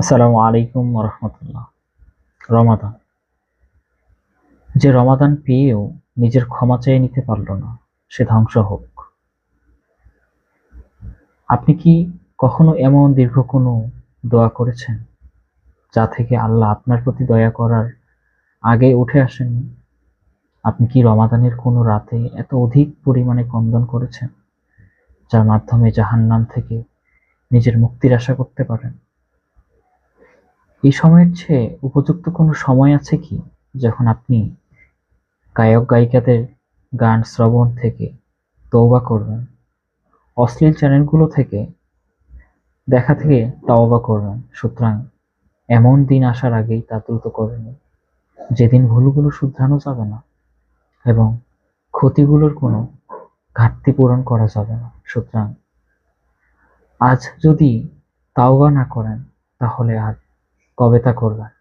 আসসালামু আলাইকুম রহমতুল্লাহ। রমাদান, যে রমাদান পেয়েও নিজের ক্ষমা চেয়ে নিতে পারল না, সে ধ্বংস হোক। আপনি কি কখনো এমন দীর্ঘ কোনো দোয়া করেছেন যা থেকে আল্লাহ আপনার প্রতি দয়া করার আগে উঠে আসেননি? আপনি কি রমাদানের কোনো রাতে এত অধিক পরিমাণে ক্রন্দন করেছেন যার মাধ্যমে জাহান্নাম থেকে নিজের মুক্তির আশা করতে পারেন? এই সময়ের চেয়ে উপযুক্ত কোনো সময় আছে কি যখন আপনি গায়ক গায়িকাদের গান শ্রবণ থেকে তওবা করবেন, অশ্লীল চ্যানেলগুলো থেকে দেখা থেকে তওবা করবেন? সুতরাং এমন দিন আসার আগেই তা দ্রুত করে নিন, যেদিন ভুলগুলো শুধরানো যাবে না এবং ক্ষতিগুলোর কোনো ঘাটতি পূরণ করা যাবে না। সুতরাং আজ যদি তাওবা না করেন, তাহলে আর কবে তা করবেন?